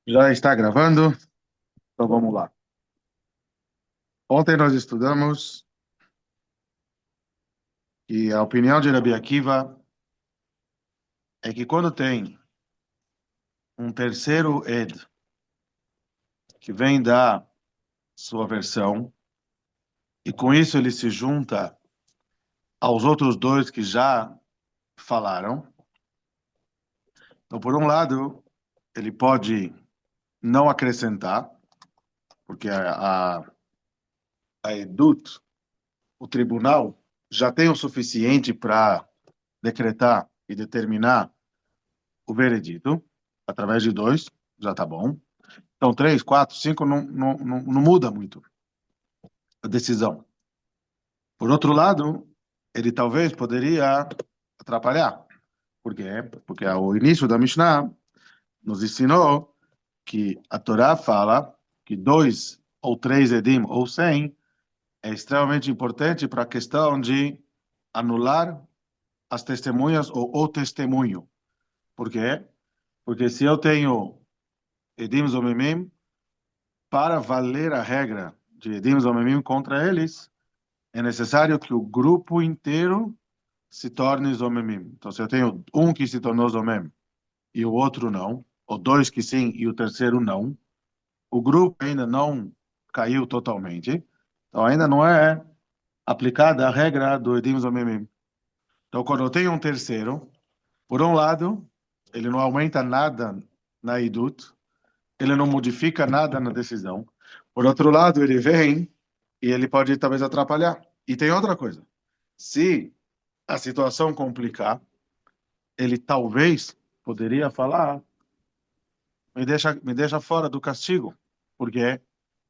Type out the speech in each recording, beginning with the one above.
Já está gravando? Então vamos lá. Ontem nós estudamos que a opinião de Rabi Akiva é que quando tem um terceiro Ed que vem da sua versão e com isso ele se junta aos outros dois que já falaram, então por um lado ele pode não acrescentar, porque a Edut, o tribunal, já tem o suficiente para decretar e determinar o veredito através de dois, já está bom. Então, três, quatro, cinco não muda muito a decisão. Por outro lado, ele talvez poderia atrapalhar. Por quê? Porque o início da Mishnah nos ensinou que a Torá fala que dois ou três edim ou 100 é extremamente importante para a questão de anular as testemunhas ou o testemunho. Por quê? Porque se eu tenho edim zomimim, para valer a regra de edim zomimim contra eles, é necessário que o grupo inteiro se torne zomemim. Então, se eu tenho um que se tornou zomem e o outro não, ou dois que sim e o terceiro não, o grupo ainda não caiu totalmente, então ainda não é aplicada a regra do edim zomemim. Então, quando eu tenho um terceiro, por um lado, ele não aumenta nada na idut, ele não modifica nada na decisão. Por outro lado, ele vem e ele pode talvez atrapalhar. E tem outra coisa. Se a situação complicar, ele talvez poderia falar, me deixa fora do castigo. Por quê?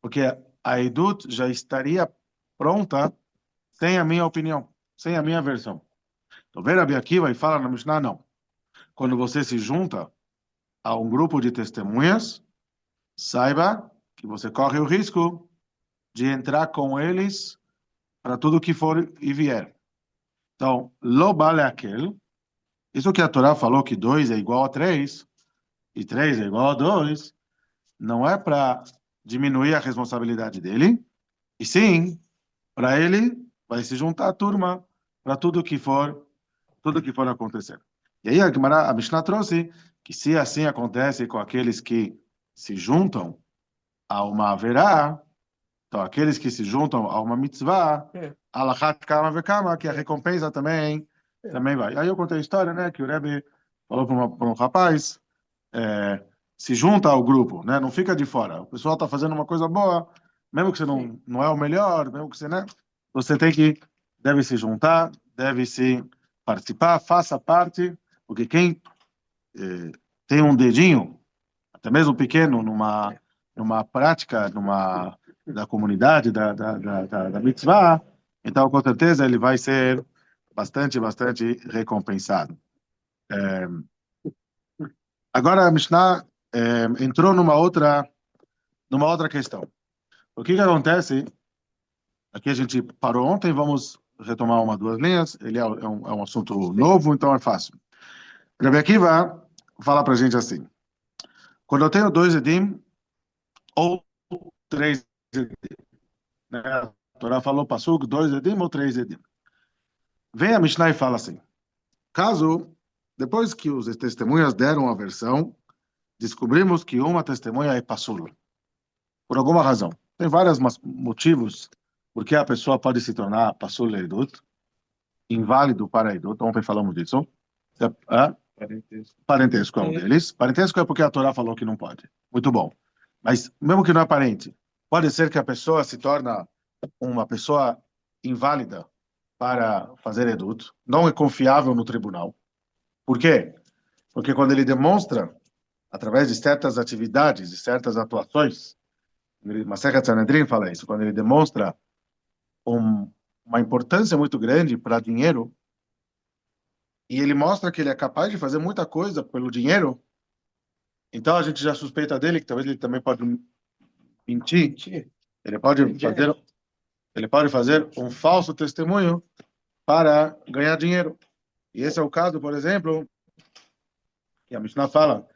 Porque a Edut já estaria pronta sem a minha opinião, sem a minha versão. Então, vem Rabi Akiva e fala na Mishnah, não. Quando você se junta a um grupo de testemunhas, saiba que você corre o risco de entrar com eles para tudo que for e vier. Então, lo bale aquel, isso que a Torá falou que 2 é igual a 3 e 3 é igual a 2, não é para diminuir a responsabilidade dele, e sim, para ele vai se juntar a turma para tudo que for acontecer. E aí a Gemara, a Mishnah trouxe que se assim acontece com aqueles que se juntam a uma haverá, então aqueles que se juntam a uma mitzvah, alachat kama vekama, que a recompensa também vai. Aí eu contei a história, né, que o Rebbe falou para um rapaz, é, se junta ao grupo, né? Não fica de fora. O pessoal está fazendo uma coisa boa, mesmo que você não é o melhor, mesmo que você, né? Você deve se juntar, deve se participar, faça parte, porque quem tem um dedinho, até mesmo pequeno, numa prática, da comunidade, da mitzvah, então com certeza ele vai ser bastante recompensado. Agora a Mishnah entrou numa outra questão. O que acontece? Aqui a gente parou ontem, vamos retomar uma, duas linhas. Ele é um assunto novo, então é fácil. Rabbi Akiva fala para a gente assim: quando eu tenho dois edim ou três edim, né? A Torá falou pasuk, dois edim ou três edim. Vem a Mishnah e fala assim: caso depois que os testemunhas deram a versão, descobrimos que uma testemunha é passul, por alguma razão. Tem vários motivos por que a pessoa pode se tornar passul leidut, inválido para a idut. Ontem falamos disso. Ah, parentesco é um deles. Parentesco é porque a Torá falou que não pode. Muito bom. Mas mesmo que não é parente, pode ser que a pessoa se torna uma pessoa inválida para fazer edut, não é confiável no tribunal. Por quê? Porque quando ele demonstra, através de certas atividades e certas atuações, Masechet Sanhedrin fala isso, quando ele demonstra um, uma importância muito grande para dinheiro, e ele mostra que ele é capaz de fazer muita coisa pelo dinheiro, então a gente já suspeita dele que talvez ele também pode mentir, ele pode fazer, ele pode fazer um falso testemunho para ganhar dinheiro. E esse é o caso, por exemplo, que a Mishnah fala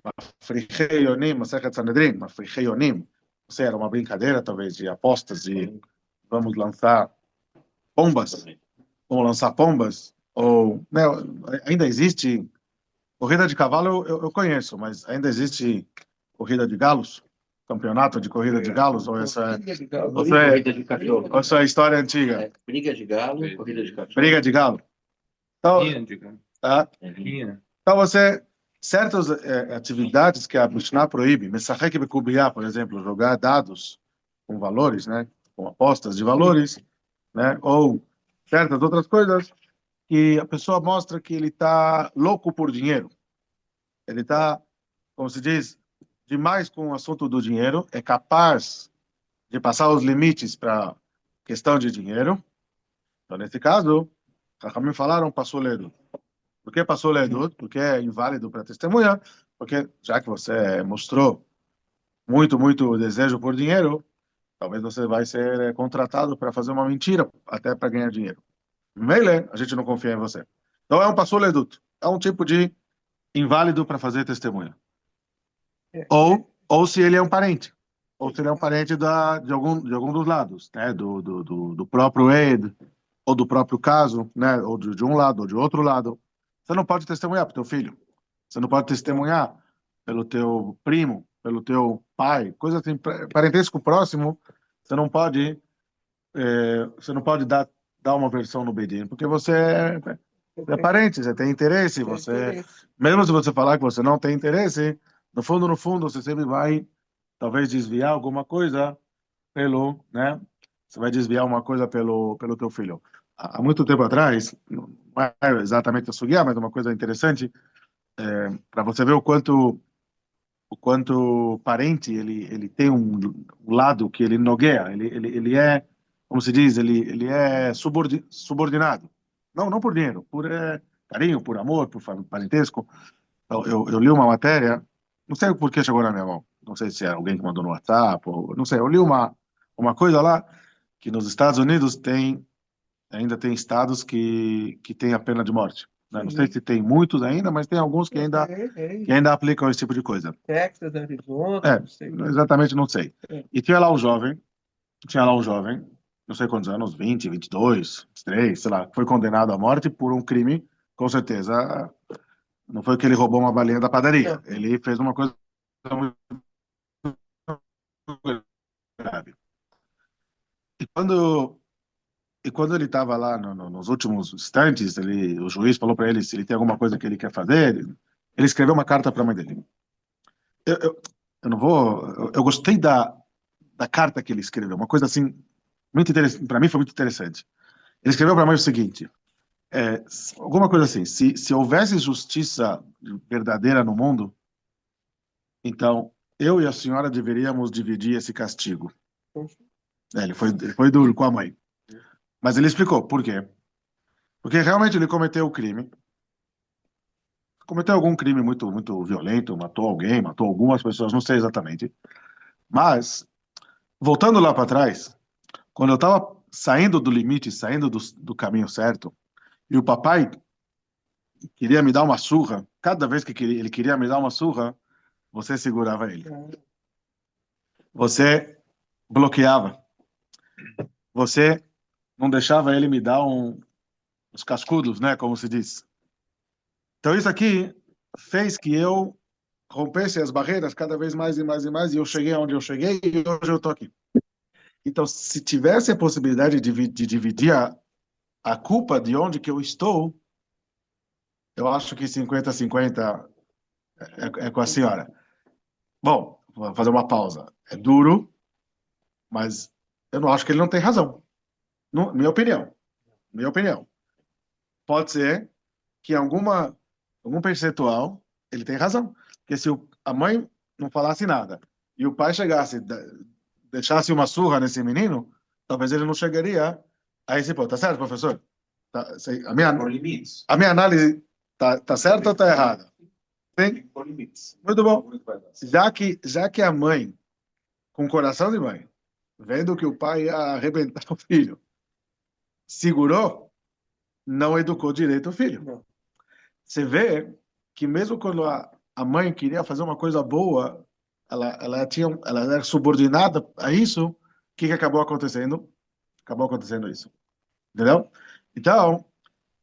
Mafrihei Yonim, Masechet Sanedrin, Mafrihei Yonim. Ou seja, era uma brincadeira, talvez, de apostas, de vamos lançar pombas, vamos lançar pombas, ou, né, ainda existe, corrida de cavalo eu conheço, mas ainda existe corrida de galos? Campeonato de corrida de galos? Ou Corrida de cachorro. ou essa é história antiga? Briga de galo, corrida de cachorro. Briga de galo. Então, tá? Então você, certas atividades que a Mishnah proíbe, Messachek Bekubiyah, por exemplo, jogar dados com valores, né? Com apostas de valores, né? Ou certas outras coisas que a pessoa mostra que ele está louco por dinheiro. Ele está, como se diz, demais com o assunto do dinheiro, é capaz de passar os limites para questão de dinheiro. Então, nesse caso, me falaram passou ledo. Por que passou ledo? Porque é inválido para testemunhar, porque já que você mostrou muito desejo por dinheiro, talvez você vai ser contratado para fazer uma mentira, até para ganhar dinheiro. Meile, a gente não confia em você. Então é um passou leduto. É um tipo de inválido para fazer testemunha. Ou se ele é um parente. Ou se ele é um parente de algum dos lados, né? Do próprio Ed, ou do próprio caso, né? Ou de um lado, ou de outro lado. Você não pode testemunhar para o teu filho. Você não pode testemunhar pelo teu primo, pelo teu pai, coisa assim, parentesco próximo. Você não pode, você não pode dar uma versão no Bedin, porque é parente, você tem interesse, você, mesmo se você falar que você não tem interesse, no fundo, você sempre vai talvez desviar alguma coisa pelo, né? Você vai desviar uma coisa pelo teu filho. Há muito tempo atrás, não é exatamente a Sugiá, mas uma coisa interessante, para você ver o quanto parente ele tem um lado que ele nogueia, ele é, como se diz, ele é subordinado. Não por dinheiro, por carinho, por amor, por parentesco. Eu li uma matéria, não sei por que chegou na minha mão, não sei se é alguém que mandou no WhatsApp, ou, não sei, eu li uma coisa lá que nos Estados Unidos ainda tem estados que tem a pena de morte. Né? Não sei se tem muitos ainda, mas tem alguns que ainda aplicam esse tipo de coisa. Texas, Arizona, não sei. Exatamente não sei. E tinha lá um jovem, não sei quantos anos, 20, 22, 23, sei lá, foi condenado à morte por um crime, com certeza. Não foi que ele roubou uma balinha da padaria. Ele fez uma coisa muito grave. E quando, e quando ele estava lá nos últimos instantes, o juiz falou para ele se ele tem alguma coisa que ele quer fazer. Ele escreveu uma carta para a mãe dele. Eu, eu, eu não vou. Eu gostei da carta que ele escreveu, uma coisa assim, muito interessante. Para mim foi muito interessante. Ele escreveu para a mãe o seguinte: alguma coisa assim, se houvesse justiça verdadeira no mundo, então eu e a senhora deveríamos dividir esse castigo. Ele foi duro com a mãe. Mas ele explicou por quê. Porque realmente ele cometeu o crime. Cometeu algum crime muito violento, matou alguém, matou algumas pessoas, não sei exatamente. Mas, voltando lá para trás, quando eu estava saindo do limite, saindo do caminho certo, e o papai queria me dar uma surra, cada vez que ele queria me dar uma surra, você segurava ele. Você bloqueava. Você não deixava ele me dar uns cascudos, né, como se diz. Então isso aqui fez que eu rompesse as barreiras cada vez mais e mais e mais, e eu cheguei onde eu cheguei e hoje eu estou aqui. Então, se tivesse a possibilidade de dividir a culpa de onde que eu estou, eu acho que 50-50 é com a senhora. Bom, vou fazer uma pausa. É duro, mas eu não acho que ele não tem razão. Minha opinião. Minha opinião. Pode ser que em algum percentual ele tem razão. Porque se a mãe não falasse nada e o pai chegasse, deixasse uma surra nesse menino, talvez ele não chegaria a esse ponto. Tá certo, professor? A minha análise tá certa ou tá errada? Sim? Muito bom. Já que a mãe, com coração de mãe, vendo que o pai ia arrebentar o filho, segurou, não educou direito o filho. Você vê que mesmo quando a mãe queria fazer uma coisa boa, ela era subordinada a isso, o que acabou acontecendo? Acabou acontecendo isso, entendeu? Então,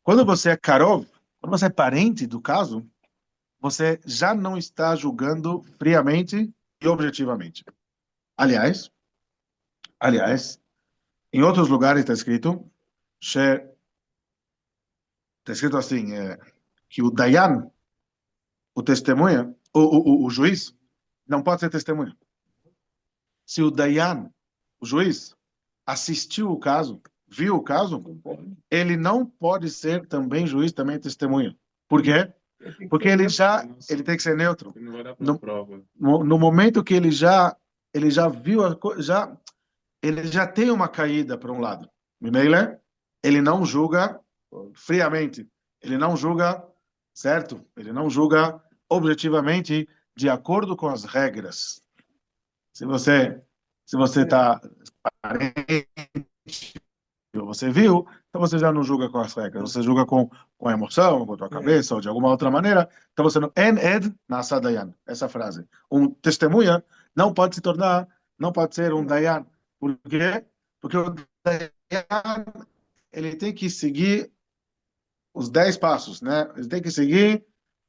quando você é karov, quando você é parente do caso, você já não está julgando friamente e objetivamente. Aliás, aliás, em outros lugares está escrito assim, que o Dayan, o testemunha, o juiz, não pode ser testemunha. Se o Dayan, o juiz, assistiu o caso, viu o caso, ele não pode ser também juiz, também testemunha. Por quê? Porque ele tem que ser neutro. No momento que ele já viu ele já tem uma caída para um lado. Mimeile, ele não julga friamente. Ele não julga, certo? Ele não julga objetivamente de acordo com as regras. Se você se você está você viu, então você já não julga com as regras, você julga com a emoção, com a tua cabeça, ou de alguma outra maneira. Então você não. En ed nasa dayan. Essa frase. Um testemunha não pode se tornar, não pode ser um dayan. Por quê? Porque o dayan, ele tem que seguir os 10 passos, né? Ele tem que seguir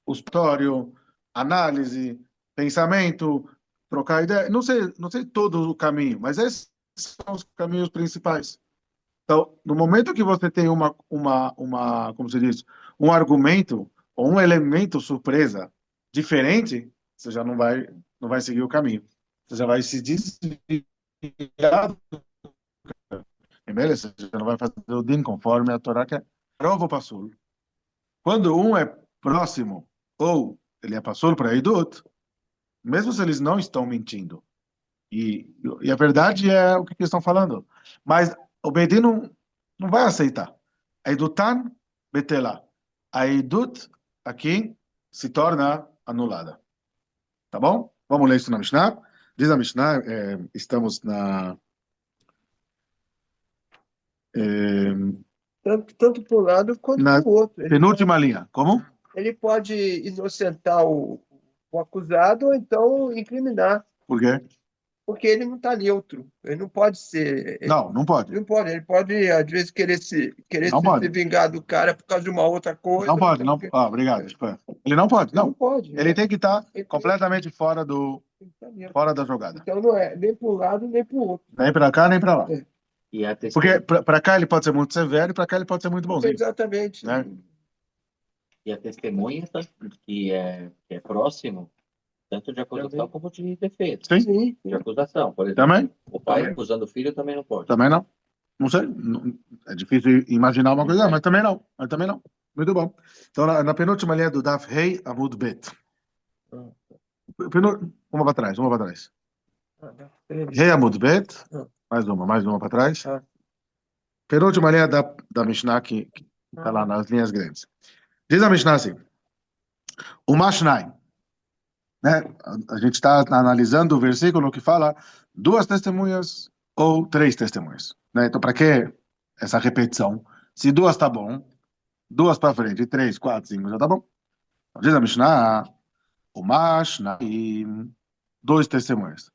o histórico, análise, pensamento, trocar ideia. Não sei todo o caminho, mas esses são os caminhos principais. Então, no momento que você tem como se diz, um argumento ou um elemento surpresa diferente, você já não vai seguir o caminho. Você já vai se desviar. Beleza? Você já não vai fazer o din conforme a Torá quer. Prova passul. Quando um é próximo ou ele é passul para Eidut, mesmo se eles não estão mentindo, e a verdade é o que eles estão falando, mas o Bedin não vai aceitar. A Edutan betelá. A Edut aqui se torna anulada. Tá bom? Vamos ler isso na Mishnah. Diz a Mishnah, estamos é, Tanto para um lado quanto na para o outro. penúltima linha. Como? Ele pode inocentar o acusado ou então incriminar, Por quê? porque ele não está neutro. Ele não pode ser. Não pode. Não pode. Ele pode, às vezes, Não se pode. vingar do cara por causa de uma outra coisa. Não pode, não. Ah, obrigado. Ele não pode, Ele não não. pode. Ele tem que estar Ele completamente tem que estar neutro. fora da jogada. Então não é nem para um lado nem para o outro. Nem para cá, nem para lá. E a Porque para cá ele pode ser muito severo e para cá ele pode ser muito bonzinho. Exatamente. Né? E a testemunha, que é próximo, tanto de acusação como de defesa. Sim. De acusação, por exemplo. Também? O pai acusando o filho também não pode. Também não. Não sei. É difícil imaginar uma coisa, mas também não. Mas também não. Muito bom. Então, na penúltima linha do Daf Rei Amud Bet. Uma para trás, uma para trás. Rei Amud Bet. Mais uma para trás. Penúltima linha da Mishnah que está lá nas linhas grandes. Diz a Mishnah assim. O Mashnai. Né? A gente está analisando o versículo que fala 2 testemunhas ou 3 testemunhas. Né? Então, para que essa repetição? Se 2 está bom, 2 para frente, 3, 4, 5 já está bom. Então, diz a Mishnah, o Mashnai, 2 testemunhas.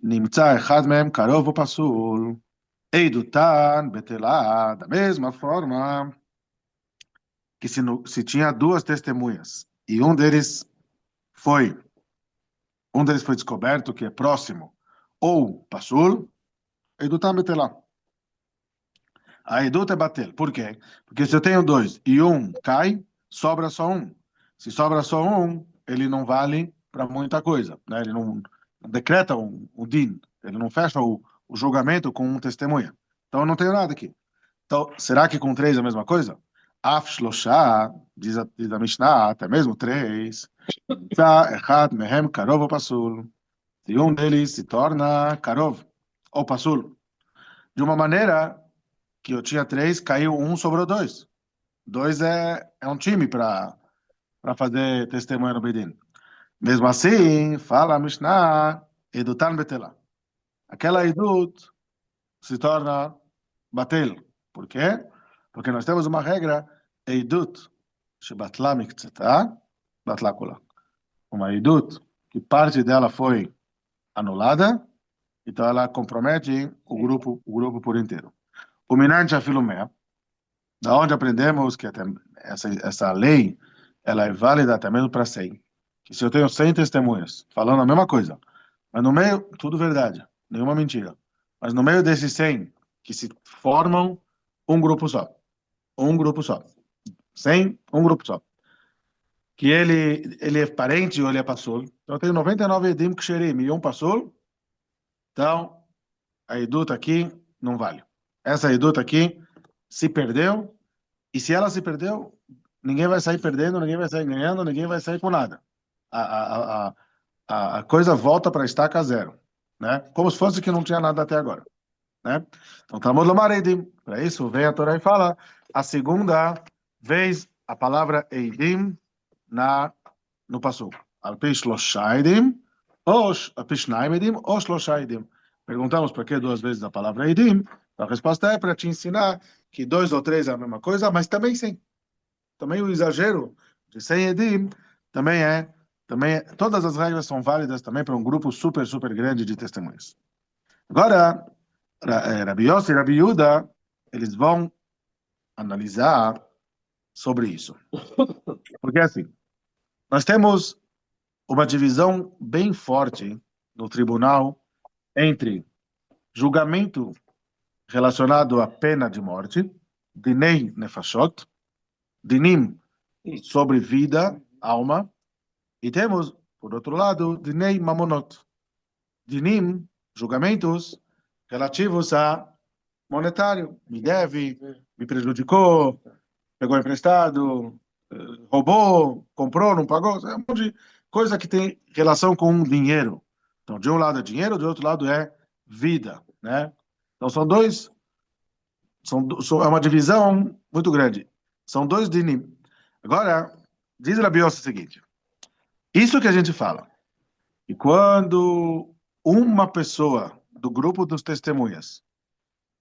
Nimtza echad mem karov pasul, eidutan betelá, da mesma forma que se tinha 2 testemunhas e foi um deles foi descoberto que é próximo ou pasul, Edutam betelá. A Edut é batel. Por quê? Porque se eu tenho 2 e um cai, sobra só um. Se sobra só um, ele não vale para muita coisa. Né? Ele não decreta um din. Ele não fecha o julgamento com um testemunha. Então eu não tenho nada aqui. Então, será que com 3 é a mesma coisa? Af shloshá, diz a Mishnah, até mesmo 3. Echad mehem karov ou pasul. Se um deles se torna karov ou pasul. De uma maneira que eu tinha 3, caiu um, sobrou 2. 2 é um time para fazer testemunha no Bedin. Mesmo assim, fala a Mishnah, Edutan Betelá. Aquela Edut se torna Batel. Por quê? Porque nós temos uma regra, Edut, Shebatla Miktzata, Batla Kula. uma Edut, que parte dela foi anulada, então ela compromete o grupo por inteiro. O Minyan Filomé, da onde aprendemos que essa lei ela é válida até mesmo para 100. Que se eu tenho 100 testemunhas falando a mesma coisa, mas no meio, tudo verdade, nenhuma mentira. Mas no meio desses 100 que se formam um grupo só. Um grupo só. 100, um grupo só. Que ele é parente ou ele é pastor. Então eu tenho 99 edim ksherim e um pastor. Então, a Eduta aqui não vale. Essa Eduta aqui se perdeu. E se ela se perdeu, ninguém vai sair perdendo, ninguém vai sair ganhando, ninguém vai sair com nada. A, a, a, a coisa volta para estaca zero, né? Como se fosse que não tinha nada até agora, né? Então, Talmud Lomar Eidim. Para isso, vem a Torá e fala a segunda vez a palavra Eidim no passuco. Al-pi shlosha Eidim, ou al-pi shnaim Eidim, ou shlosha Eidim. Perguntamos por que duas vezes a palavra Eidim. A resposta é para te ensinar que dois ou três é a mesma coisa, mas também sim. Também o exagero de 100 Edim todas as regras são válidas também para um grupo super, super grande de testemunhas. Agora, Rabi Yossi e Rabi Yehuda, eles vão analisar sobre isso. Porque assim, nós temos uma divisão bem forte no tribunal entre julgamento relacionado à pena de morte, Dinei Nefashot, Dinim sobre vida, alma, e temos, por outro lado, Dinei Mamonot, Dinim, julgamentos relativos a monetário, me deve, me prejudicou, pegou emprestado, roubou, comprou, não pagou, é um monte de coisa que tem relação com dinheiro. Então, de um lado é dinheiro, do outro lado é vida, né? Então, é uma divisão muito grande. São dois dinim. Agora, diz Rabi Yossi o seguinte, isso que a gente fala, e quando uma pessoa do grupo dos testemunhas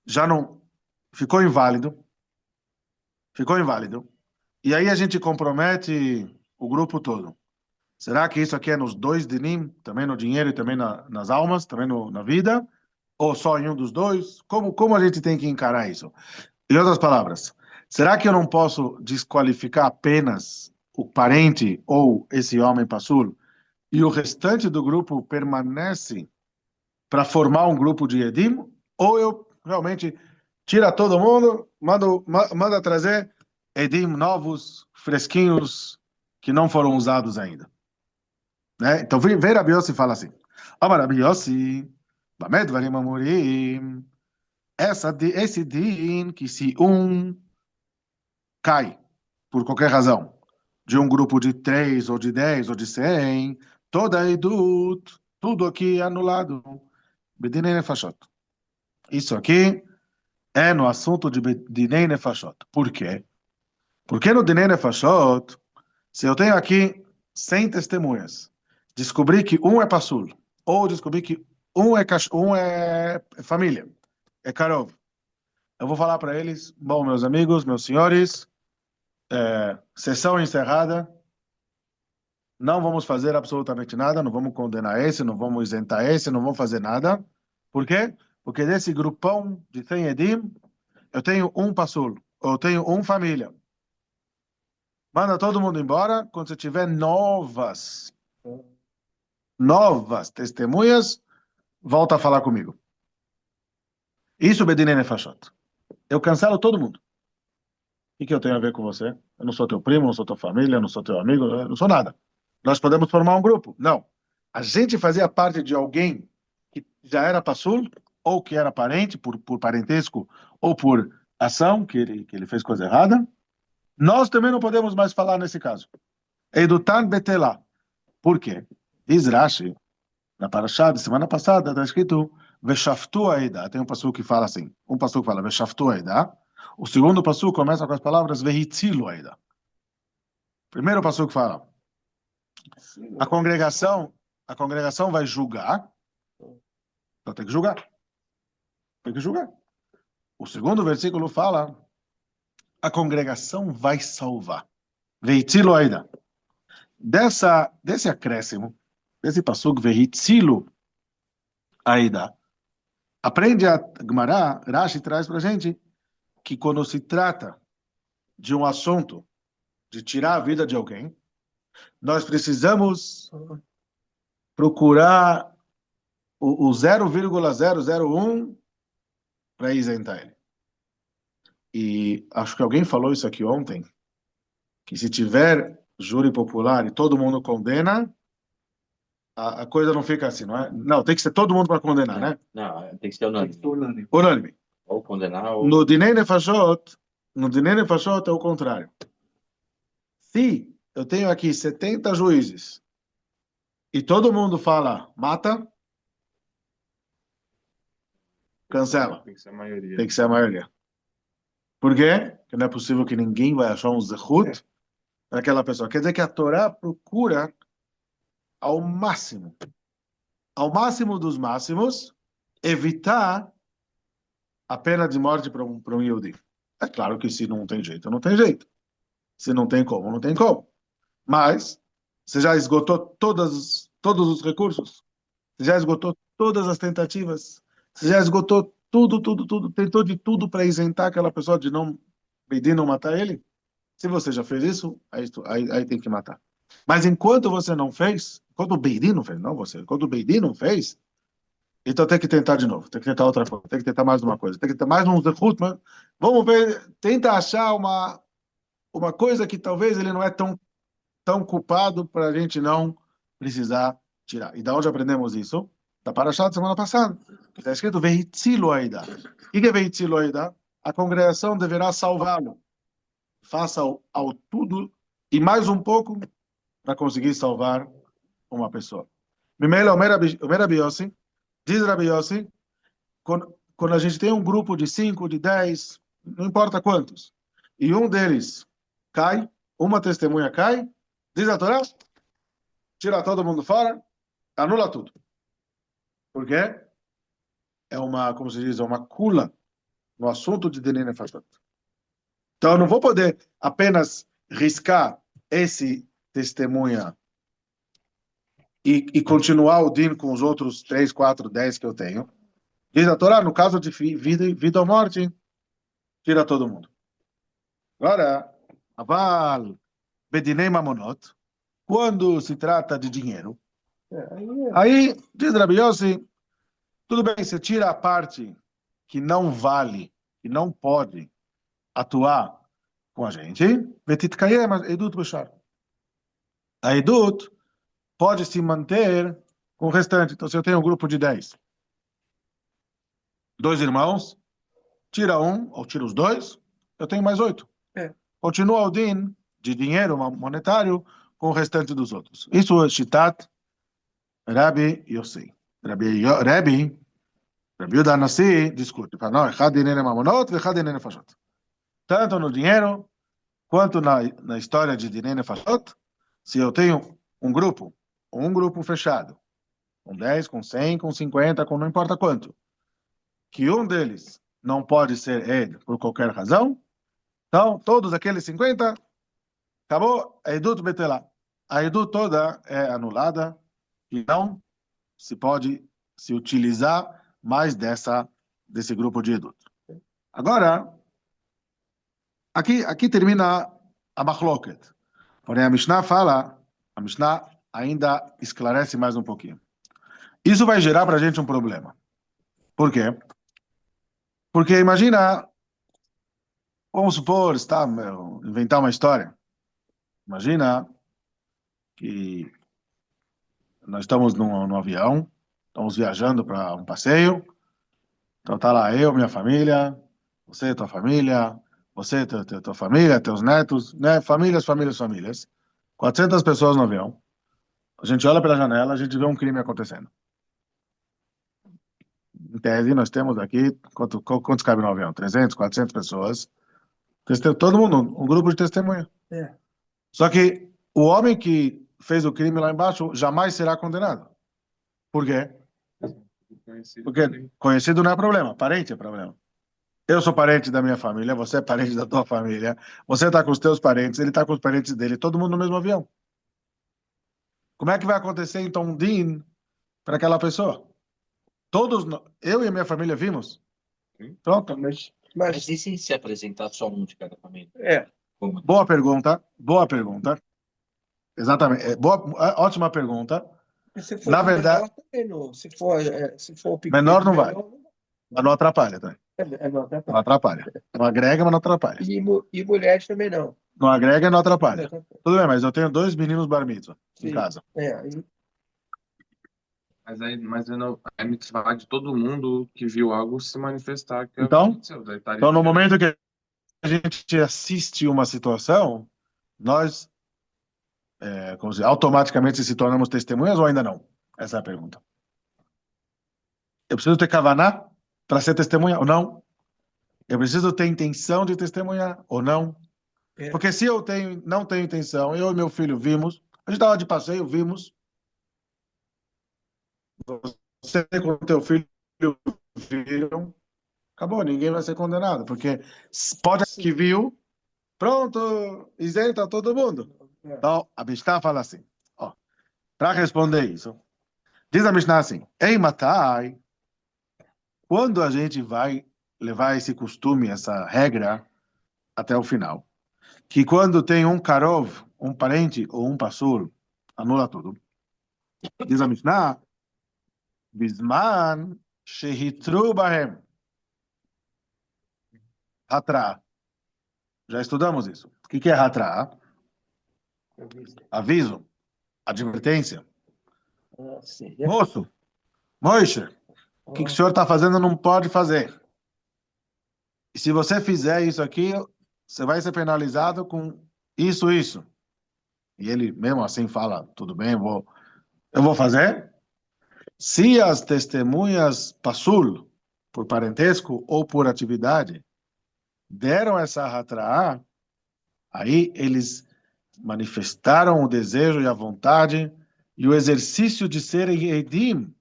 já não ficou inválido, e aí a gente compromete o grupo todo. Será que isso aqui é nos dois dinim, também no dinheiro e também nas almas, também na vida? Ou só em um dos dois? Como a gente tem que encarar isso? Em outras palavras, será que eu não posso desqualificar apenas o parente ou esse homem passul e o restante do grupo permanece para formar um grupo de Edim? Ou eu realmente tira todo mundo, manda trazer Edim novos, fresquinhos, que não foram usados ainda? Né? Então vem Rabi Yossi e fala assim, Amar Rabi Yossi, Bamed Varim Amorim, esse din que se um cai, por qualquer razão, de um grupo de 3, ou de 10, ou de 100, toda a edut, tudo aqui é anulado. Bedinei Nefashot. Isso aqui é no assunto de Dinei Nefashot. Por quê? Porque no Dinei Nefashot, se eu tenho aqui 100 testemunhas, descobri que um é passul, ou descobri que um é família, é karov, eu vou falar para eles, bom, meus amigos, meus senhores, sessão encerrada, não vamos fazer absolutamente nada, não vamos condenar esse, não vamos isentar esse, não vamos fazer nada. Por quê? Porque desse grupão de 100 edim, eu tenho um passul, eu tenho uma família. Manda todo mundo embora quando você tiver novas testemunhas, volta a falar comigo. Isso, Bedine Nefashot. Eu cancelo todo mundo. O que eu tenho a ver com você? Eu não sou teu primo, não sou tua família, não sou teu amigo, eu não sou nada. Nós podemos formar um grupo. Não. A gente fazia parte de alguém que já era passul, ou que era parente, por parentesco, ou por ação, que ele fez coisa errada. Nós também não podemos mais falar nesse caso. Edutan Betelá. Por quê? Diz Rashi, na Parashá de semana passada, está escrito Veshaftu Aida. Tem um passuco que fala assim. Um passuco fala Veshaftu Aida. O segundo passuco começa com as palavras Vehitzilu Aida. Primeiro passuco fala a congregação vai julgar. Então tem que julgar. Tem que julgar. O segundo versículo fala a congregação vai salvar. Vehitzilu Aida. desse acréscimo, desse pasuk vehitzilo aida, aprende a Gemara, Rashi traz para gente que quando se trata de um assunto de tirar a vida de alguém, nós precisamos procurar o 0,001 para isentar ele. E acho que alguém falou isso aqui ontem, que se tiver júri popular e todo mundo condena, a coisa não fica assim, não é? Não, tem que ser todo mundo para condenar, né? Não, tem que ser unânime. Unânime. Ou condenar ou... No Dinei Nefashot é o contrário. Se eu tenho aqui 70 juízes e todo mundo fala mata, cancela. Tem que ser a maioria. Tem que ser a maioria. Por quê? Porque não é possível que ninguém vai achar um zehut naquela pessoa. Quer dizer que a Torá procura ao máximo dos máximos, evitar a pena de morte para um Yehudi. É claro que se não tem jeito, não tem jeito. Se não tem como, não tem como. Mas você já esgotou todos os recursos? Você já esgotou todas as tentativas? Você já esgotou tudo, tentou de tudo para isentar aquela pessoa de não matar ele? Se você já fez isso, aí tem que matar. Mas enquanto você não fez, enquanto o Beidin não fez, não você, enquanto o Beidin não fez, então tem que tentar de novo, tem que tentar outra coisa, tem que tentar mais uma coisa, tem que tentar mais um zehut, mas vamos ver, tenta achar uma coisa que talvez ele não é tão culpado para a gente não precisar tirar. E da onde aprendemos isso? Da Parashá da semana passada, que está escrito Vehitzilo Aida. O que é Vehitzilo Aida? A congregação deverá salvá-lo. Faça ao tudo e mais um pouco para conseguir salvar uma pessoa. Primeiro, o Rabi Yossi, diz Rabi Yossi, quando a gente tem um grupo de 5, de 10, não importa quantos, e um deles cai, uma testemunha cai, diz a Torá, tira todo mundo fora, anula tudo. Por quê? É uma, como se diz, é uma cula no assunto de Dinei Nefashot. Então eu não vou poder apenas riscar esse testemunha e continuar o din com os outros 3, 4, 10 que eu tenho. Diz a Torá, no caso de vida ou morte, tira todo mundo. Agora, aval bedinei mamonot, quando se trata de dinheiro, aí diz Rabi Yossi, tudo bem, você tira a parte que não vale, que não pode atuar com a gente, vetitkayem edut beshar. A edut pode se manter com o restante. Então, se eu tenho um grupo de 10, 2 irmãos, tira um, ou tira os 2, eu tenho mais 8. Continua o din de dinheiro monetário com o restante dos outros. Isso é Shitat Rabi Yossi. Rabi Yehuda Anassi discute. Fala, não, Echad dinheiro mamonot, Echad dinheiro nefashot. Tanto no dinheiro, quanto na história de dinheiro nefashot, se eu tenho um grupo fechado, com 10, com 100, com 50, com não importa quanto, que um deles não pode ser ele por qualquer razão, então todos aqueles 50, acabou, a Edut Betelá. A Edut toda é anulada e não se pode se utilizar mais desse grupo de Edut. Agora, aqui termina a Machloket. Porém, a Mishnah ainda esclarece mais um pouquinho. Isso vai gerar para a gente um problema. Por quê? Porque imagina, vamos supor, inventar uma história. Imagina que nós estamos num avião, estamos viajando para um passeio, então tá lá eu, minha família, você, tua família, você, tua família, teus netos, né? Famílias. 400 pessoas no avião. A gente olha pela janela, a gente vê um crime acontecendo. Em tese, nós temos aqui, quantos cabe no avião? 300, 400 pessoas. Todo mundo, um grupo de testemunha. Só que o homem que fez o crime lá embaixo jamais será condenado. Por quê? Porque conhecido não é problema, parente é problema. Eu sou parente da minha família, você é parente da tua família, você está com os teus parentes, ele está com os parentes dele, todo mundo no mesmo avião. Como é que vai acontecer, então, um din para aquela pessoa? Eu e a minha família vimos. Pronto. Mas e se apresentar só um de cada família? Como? Boa pergunta. Boa pergunta. Exatamente. Ótima pergunta. Se for Na de verdade, menor, também não. Se for pequeno, menor não vai. menor, Mas não atrapalha, tá? não atrapalha. Não atrapalha. Não agrega, mas não atrapalha. E mulheres também não. Não agrega e não atrapalha. Não atrapalha. Tudo bem, mas eu tenho 2 meninos bar mitzvah em Sim. casa. Aí, Mas aí não, é mitzvah de todo mundo que viu algo se manifestar. Que Então, aconteceu. Daí estaria Então, no liberado. momento que a gente assiste uma situação, nós como se, automaticamente se tornamos testemunhas ou ainda não? Essa é a pergunta. Eu preciso ter kavaná para ser testemunha ou não? Eu preciso ter intenção de testemunhar ou não? Porque se eu não tenho intenção, eu e meu filho vimos, a gente estava de passeio, vimos, você com o teu filho viram, acabou, ninguém vai ser condenado, porque pode ser que viu, pronto, isenta todo mundo. Então, a Mishnah fala assim, ó, para responder isso, diz a Mishnah assim, Ei matai, quando a gente vai levar esse costume, essa regra até o final, que quando tem um karov, um parente ou um passur, anula tudo. Diz a Mishnah, Bisman shehitru bahem. Hatra. Já estudamos isso. O que é hatra? Aviso, advertência. sim. Moço, Moishe, o que o senhor está fazendo não pode fazer. E se você fizer isso aqui, você vai ser penalizado com isso, isso. E ele mesmo assim fala, tudo bem, eu vou fazer. Se as testemunhas passul, por parentesco ou por atividade, deram essa hatraá, aí eles manifestaram o desejo e a vontade e o exercício de serem edim,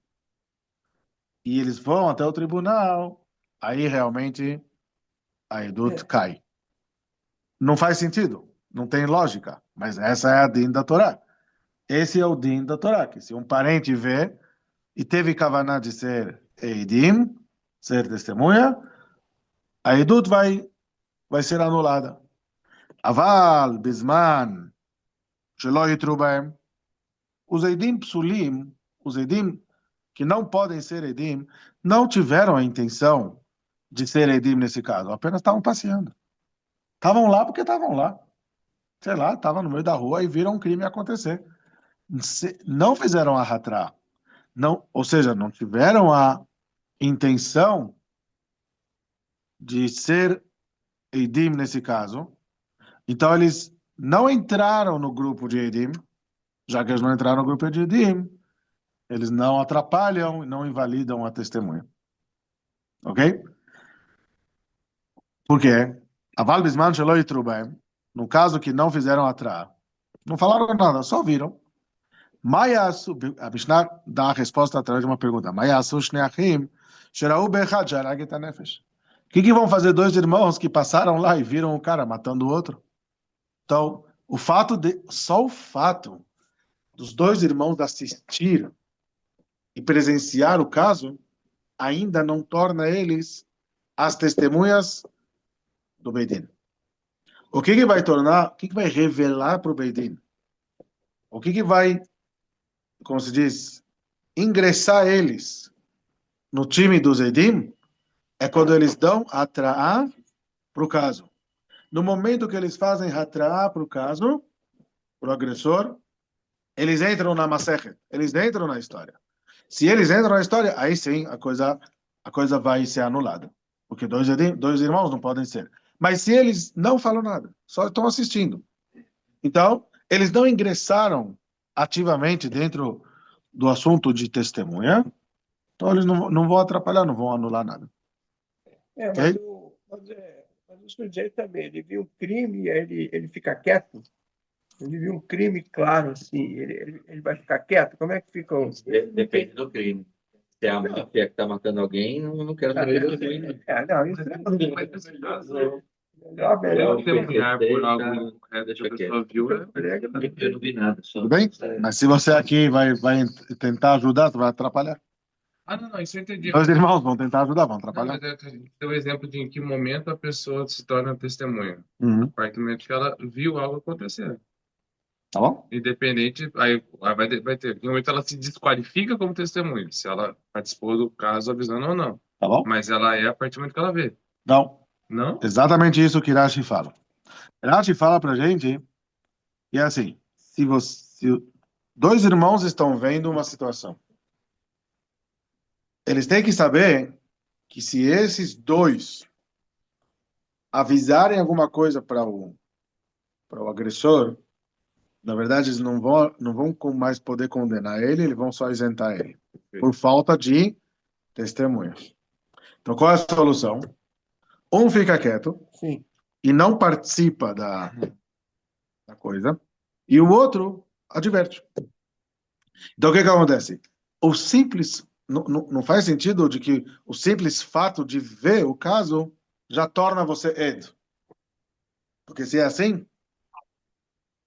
e eles vão até o tribunal, aí realmente a edut cai. Não faz sentido, não tem lógica, mas essa é a din da Torá. Esse é o din da Torá, que se um parente vê e teve kavaná de ser eidim, ser testemunha, a edut vai ser anulada. Aval, bisman, shelo yitru bahem. Os eidim psulim, os eidim que não podem ser edim, não tiveram a intenção de ser edim nesse caso, apenas estavam passeando. Estavam lá porque estavam lá. Sei lá, estavam no meio da rua e viram um crime acontecer. Não fizeram a hatrá. Não, ou seja, não tiveram a intenção de ser Eidim nesse caso. Então eles não entraram no grupo de Eidim, já que eles não entraram no grupo de Eidim, eles não atrapalham, não invalidam a testemunha. Ok? Por quê? Aval bisman shelo yitru bahem, no caso que não fizeram atrás, não falaram nada, só viram. Mayasu, a Mishnah dá a resposta através de uma pergunta. Mayasu shnei achim sherau be'echad sharag et hanefesh. O que vão fazer dois irmãos que passaram lá e viram o cara matando o outro? Então, só o fato dos dois irmãos assistir e presenciar o caso ainda não torna eles as testemunhas do Beidin. O que vai tornar, o que vai revelar para o Beidin? O que vai, como se diz, ingressar eles no time dos Edim é quando eles dão atraá para o caso. No momento que eles fazem atraá para o caso, para o agressor, eles entram na Masechet, eles entram na história. Se eles entram na história, aí sim a coisa vai ser anulada. Porque dois irmãos não podem ser. Mas se eles não falam nada, só estão assistindo. Então, eles não ingressaram ativamente dentro do assunto de testemunha, então eles não vão atrapalhar, não vão anular nada. Mas o sujeito também, ele viu um crime e aí ele fica quieto. Ele viu um crime claro, assim, ele vai ficar quieto? Como é que fica? Depende do crime. Se é a máfia que está matando alguém, não quero saber do crime. Não, isso Melhor, melhor. Testemunhar por algo que Deixa a eu pessoa viu é Eu não vi nada, só. Tudo bem? Mas se você aqui vai tentar ajudar, você vai atrapalhar. Ah, não, isso eu entendi. Dois irmãos vão tentar ajudar, vão Não, atrapalhar. mas tem um exemplo de em que momento a pessoa se torna testemunha. Uhum. A partir do momento que ela viu algo acontecer. Tá bom? Independente, aí vai ter. Em um momento ela se desqualifica como testemunha, se ela participou do caso avisando ou não. Tá bom? Mas ela é a partir do momento que ela vê. Não. Não? Exatamente isso que Rashi fala. Rashi fala pra gente, e é assim, se dois irmãos estão vendo uma situação, eles têm que saber que se esses dois avisarem alguma coisa para o agressor, na verdade eles não vão mais poder condenar ele, eles vão só isentar ele, por falta de testemunha. Então qual é a solução? Um fica quieto Sim. e não participa da coisa, e o outro adverte. Então, o que acontece? O simples, não faz sentido de que o simples fato de ver o caso já torna você Ed. Porque se é assim,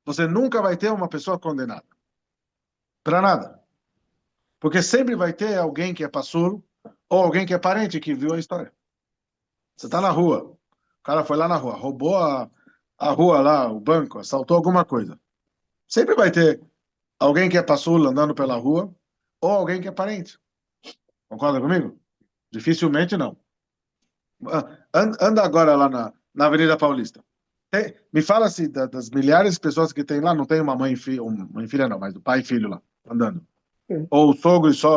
você nunca vai ter uma pessoa condenada. Para nada. Porque sempre vai ter alguém que é pastor ou alguém que é parente que viu a história. Você está na rua, o cara foi lá na rua, roubou a rua lá, o banco, assaltou alguma coisa. Sempre vai ter alguém que é pastor andando pela rua ou alguém que é parente. Concorda comigo? Dificilmente não. Anda agora lá na Avenida Paulista. Me fala se das milhares de pessoas que tem lá, não tem uma mãe e filha, mãe e filha não, mas do pai e filho lá, andando. Sim. Ou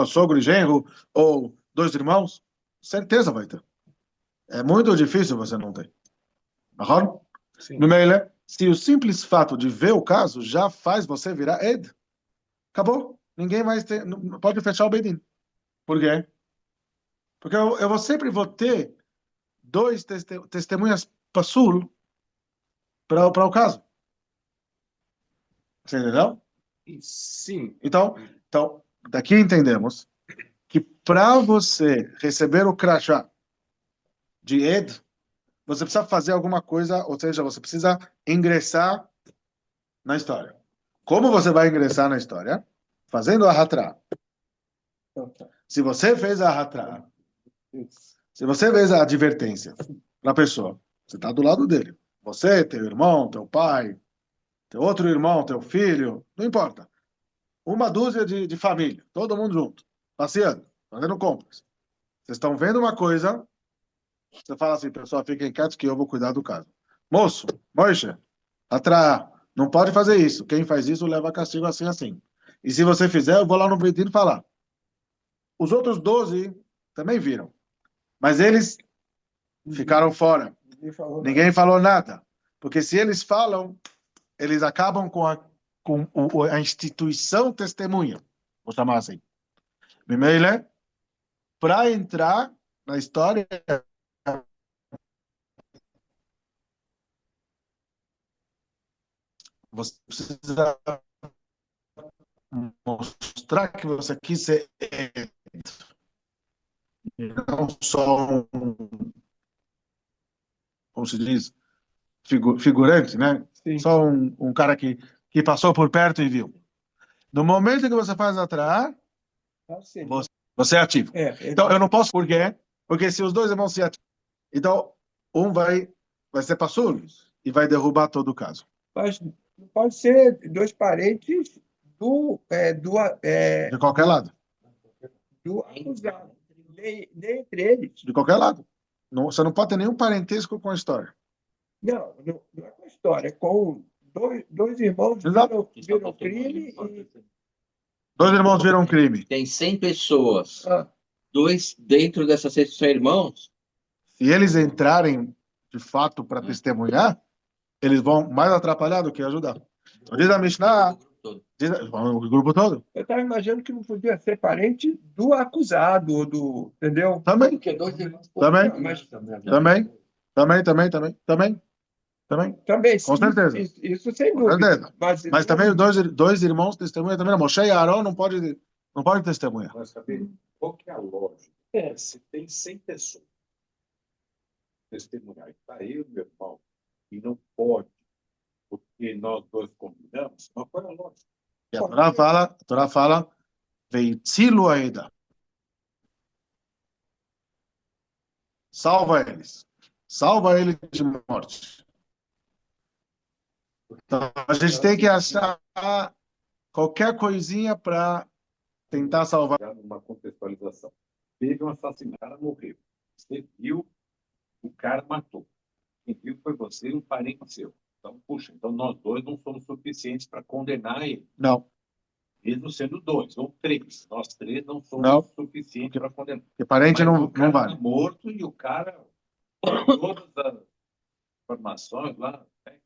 sogro e genro, ou dois irmãos. Certeza vai ter. É muito difícil você não ter. Aham? Sim. No meio, se o simples fato de ver o caso já faz você virar Ed, acabou. Ninguém mais tem, não pode fechar o Bedin. Por quê? Porque eu sempre vou ter dois testemunhas passul para o caso. Você entendeu? Sim. Então, daqui entendemos que para você receber o crachá de Ed, você precisa fazer alguma coisa, ou seja, você precisa ingressar na história. Como você vai ingressar na história? Fazendo a Hatra. Se você fez a Hatra, se você fez a advertência para a pessoa, você está do lado dele. Você, teu irmão, teu pai, teu outro irmão, teu filho, não importa. Uma dúzia de família, todo mundo junto, passeando, fazendo compras. Vocês estão vendo uma coisa, você fala assim, pessoal, fiquem quietos que eu vou cuidar do caso. Moço, Moishe, não pode fazer isso. Quem faz isso leva castigo assim, assim. E se você fizer, eu vou lá no Bedin falar. Os outros 12 também viram, mas eles ficaram fora. Ninguém falou nada. Porque se eles falam, eles acabam com a instituição testemunha. Vou chamar assim. Primeiro, para entrar na história, você precisa mostrar que você quis ser não só como se diz, figurante, né? Sim. Só um cara que passou por perto e viu. No momento que você faz atrair, Assim, você é ativo. Então, eu não posso, por quê? Porque se os dois vão ser ativos, então um vai ser pastor e vai derrubar todo o caso. Mas não pode ser dois parentes De qualquer lado. do acusado. Nem entre eles. De qualquer lado. Não, você não pode ter nenhum parentesco com a história. Não é com a história. É com dois irmãos Exato. viram crime e... Dois irmãos viram um crime. Tem 100 pessoas. Ah, Dois dentro dessas 100 são irmãos. Se eles entrarem de fato para testemunhar, eles vão mais atrapalhar do que ajudar. Então, diz a Mishnah, o grupo todo. eu estava imaginando que não podia ser parente do acusado, ou do... Entendeu? Também. Porque dois irmãos. Também. Mas Também. sim, Com certeza. isso sem Com dúvida. certeza. Mas também dois irmãos testemunham também. Moshe e Aaron não pode testemunhar. Mas, sabe, qual que é a lógica? Se tem 100 pessoas testemunhar, e está aí o meu irmão, e não pode, porque nós dois combinamos, mas qual é a lógica? E a Torá fala, Veitzilu Aida. Salva eles. Salva eles de morte. Então, a gente tem que achar qualquer coisinha para tentar salvar. Já numa contextualização. Teve um assassinato, morreu. Você viu, o cara matou. Quem viu foi você e um parente seu. Então, puxa, então nós dois não somos suficientes para condenar ele. Não, Mesmo sendo dois ou três. Nós três não somos Não. suficientes para condenar. porque parente Mas não, o cara não vale. tá morto e o cara, todas as informações lá, né,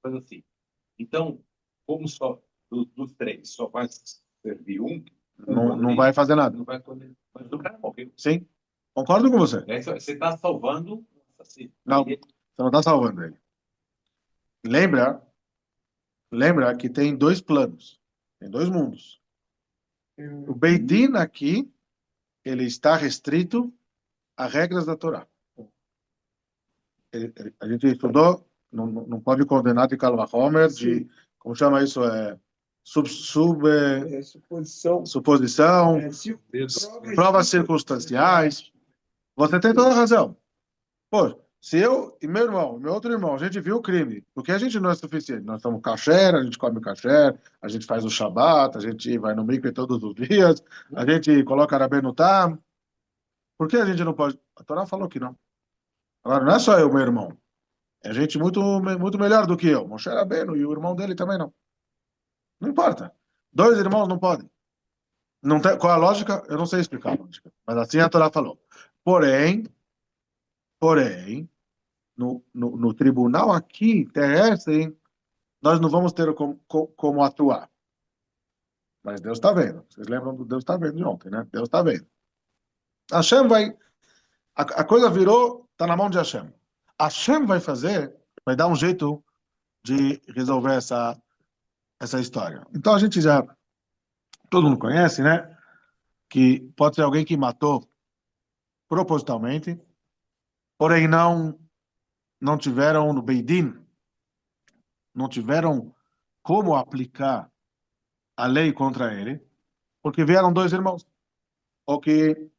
coisa assim. Então, como só dos três só vai servir um, Não vai fazer nada. não vai poder. Mas o cara morreu. Sim, concordo com você. Aí você está salvando o assassino. Não. E Você não está salvando ele. Lembra que tem dois planos, tem dois mundos. O Beit Din aqui, ele está restrito a regras da Torá. A gente estudou, não pode condenar de Kal Vachomer, de, como chama isso, Suposição. suposição, provas circunstanciais. Você tem toda a razão. Pô, se eu e meu irmão, meu outro irmão, a gente viu o crime, porque a gente não é suficiente. Nós estamos kasher, a gente come kasher, a gente faz o Shabat, a gente vai no mikve todos os dias, a gente coloca Rabbeinu Tam. Por que a gente não pode? A Torá falou que não. Agora, não é só eu, meu irmão. É gente muito melhor do que eu. Moshe Rabbeinu e o irmão dele também não. Não importa. Dois irmãos não podem. Não tem, qual é a lógica? Eu não sei explicar a lógica. Mas assim a Torá falou. Porém, no tribunal aqui, terrestre, nós não vamos ter como atuar. Mas Deus está vendo. Vocês lembram do Deus está vendo de ontem, né? Deus está vendo. Hashem vai... A coisa virou, está na mão de Hashem. Hashem vai fazer, vai dar um jeito de resolver essa história. Então a gente já... Todo mundo conhece, né? Que pode ser alguém que matou propositalmente, porém não tiveram no Beit Din, não tiveram como aplicar a lei contra ele, porque vieram dois irmãos, ou que